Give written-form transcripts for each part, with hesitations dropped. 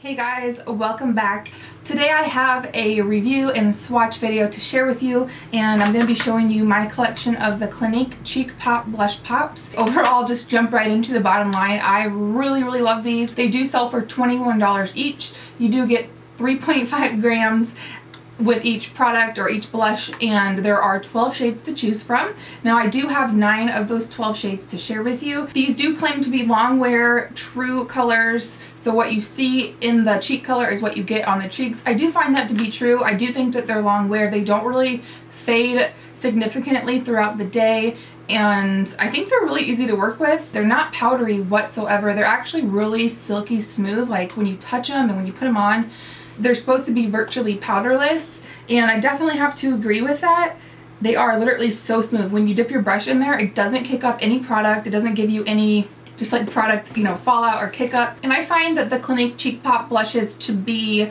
Hey guys, welcome back. Today I have a review and swatch video to share with you, and I'm going to be showing you my collection of the Clinique Cheek Pop Blush Pops. Overall, just jump right into the bottom line. I really love these. They do sell for $21 each. You do get 3.5 grams with each product or each blush, and there are 12 shades to choose from. Now I do have 9 of those 12 shades to share with you. These do claim to be long wear true colors, so what you see in the cheek color is what you get on the cheeks. I do find that to be true. I do think that they're long wear. They don't really fade significantly throughout the day, and I think they're really easy to work with. They're not powdery whatsoever. They're actually really silky smooth. Like when you touch them and when you put them on, they're supposed to be virtually powderless, and I definitely have to agree with that. They are literally so smooth. When you dip your brush in there, it doesn't kick up any product. It doesn't give you any just like product, fallout or kick up. And I find that the Clinique Cheek Pop blushes to be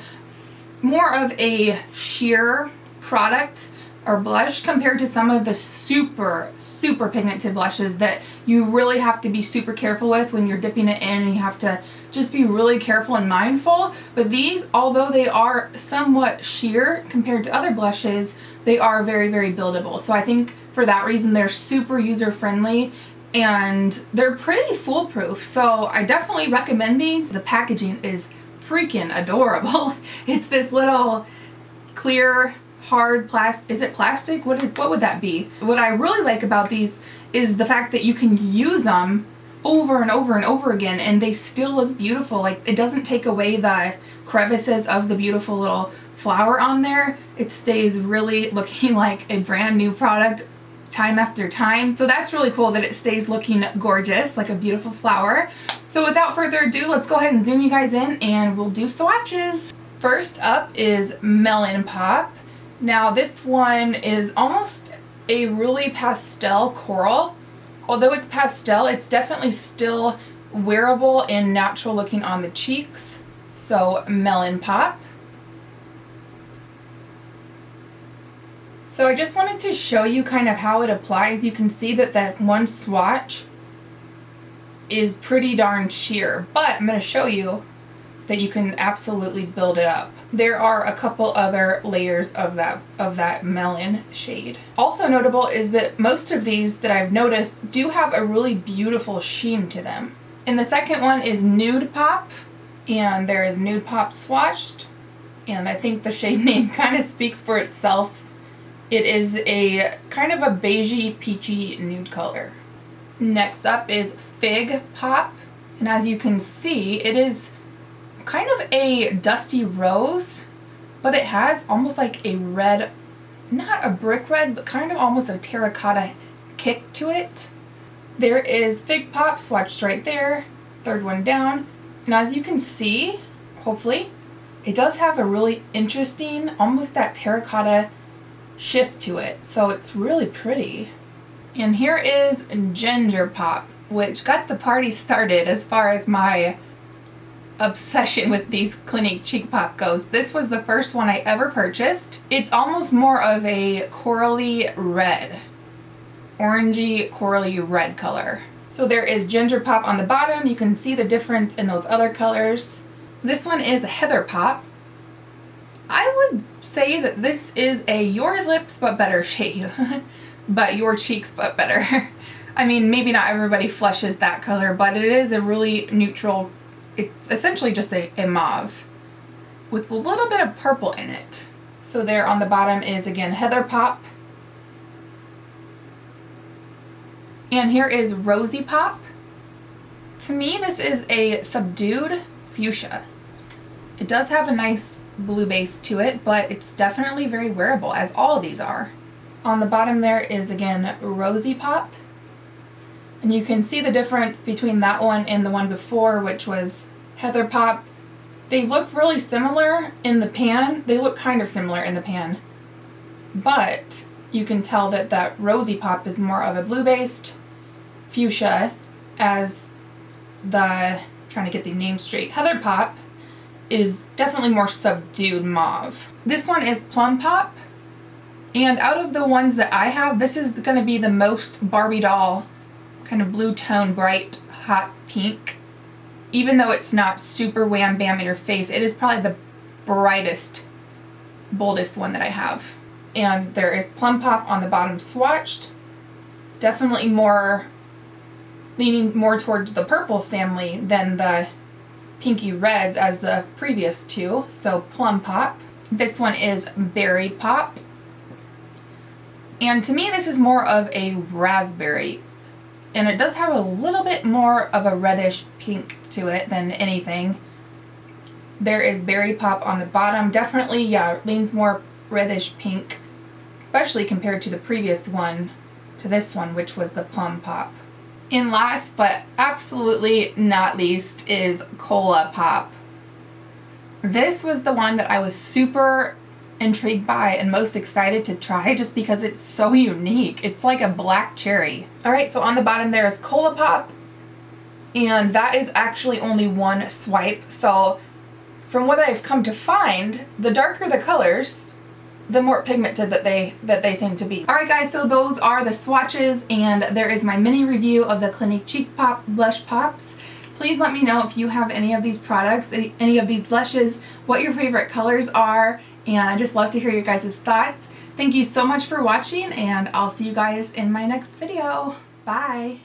more of a sheer product or blush compared to some of the super pigmented blushes that you really have to be super careful with when you're dipping it in, and you have to just be really careful and mindful. But these, although they are somewhat sheer compared to other blushes, they are very buildable. So I think for that reason they're super user friendly and they're pretty foolproof. So I definitely recommend these. The packaging is freaking adorable. It's this little clear hard plastic. Is it plastic? What would that be? What I really like about these is the fact that you can use them over and over again and they still look beautiful. Like, it doesn't take away the crevices of the beautiful little flower on there. It stays really looking like a brand new product time after time. So that's really cool that it stays looking gorgeous like a beautiful flower. So without further ado, let's go ahead and zoom you guys in and we'll do swatches. First up is Melon Pop. Now this one is almost a really pastel coral. Although it's pastel, it's definitely still wearable and natural looking on the cheeks. So Melon Pop. So I just wanted to show you kind of how it applies. You can see that that one swatch is pretty darn sheer, but I'm going to show you that you can absolutely build it up. There are a couple other layers of that melon shade. Also notable is that most of these that I've noticed do have a really beautiful sheen to them. And the second one is Nude Pop, and there is Nude Pop swatched, and I think the shade name kind of speaks for itself. It is a kind of a beigey peachy nude color. Next up is Fig Pop, and as you can see, it is kind of a dusty rose, but it has almost like a red, not a brick red, but kind of almost a terracotta kick to it. There is Fig Pop swatched right there, third one down, and as you can see, hopefully, it does have a really interesting, almost that terracotta shift to it, so it's really pretty. And here is Ginger Pop, which got the party started as far as my obsession with these Clinique Cheek Pop goes. This was the first one I ever purchased. It's almost more of a corally red, orangey corally red color. So there is Ginger Pop on the bottom. You can see the difference in those other colors. This one is Heather Pop. I would say that this is a your lips but better shade, but your cheeks but better. I mean, maybe not everybody flushes that color, but it is a really neutral. It's essentially just a mauve with a little bit of purple in it. So there on the bottom is again Heather Pop. And here is Rosy Pop. To me, this is a subdued fuchsia. It does have a nice blue base to it, but it's definitely very wearable, as all of these are. On the bottom there is again Rosy Pop. And you can see the difference between that one and the one before, which was Heather Pop. They look really similar in the pan. They look kind of similar in the pan. But you can tell that that Rosy Pop is more of a blue-based fuchsia, as the, trying to get the name straight, Heather Pop is definitely more subdued mauve. This one is Plum Pop. And out of the ones that I have, this is going to be the most Barbie doll kind of blue tone, bright, hot pink. even though it's not super wham bam in your face, it is probably the brightest, boldest one that I have. And there is Plum Pop on the bottom swatched. Definitely more, leaning more towards the purple family than the pinky reds as the previous two. So Plum Pop. This one is Berry Pop. And to me this is more of a raspberry. And it does have a little bit more of a reddish pink to it than anything. There is Berry Pop on the bottom. Definitely, yeah, leans more reddish pink, especially compared to the previous one, to this one, which was the Plum Pop. And last but absolutely not least is Cola Pop. This was the one that I was super intrigued by and most excited to try just because it's so unique. It's like a black cherry. Alright, so on the bottom there is Cola Pop, and that is actually only one swipe. So from what I've come to find, the darker the colors, the more pigmented that they seem to be. Alright guys, so those are the swatches, and there is my mini review of the Clinique Cheek Pop Blush Pops. Please let me know if you have any of these products, any of these blushes, what your favorite colors are, and I just love to hear your guys' thoughts. Thank you so much for watching, and I'll see you guys in my next video. Bye!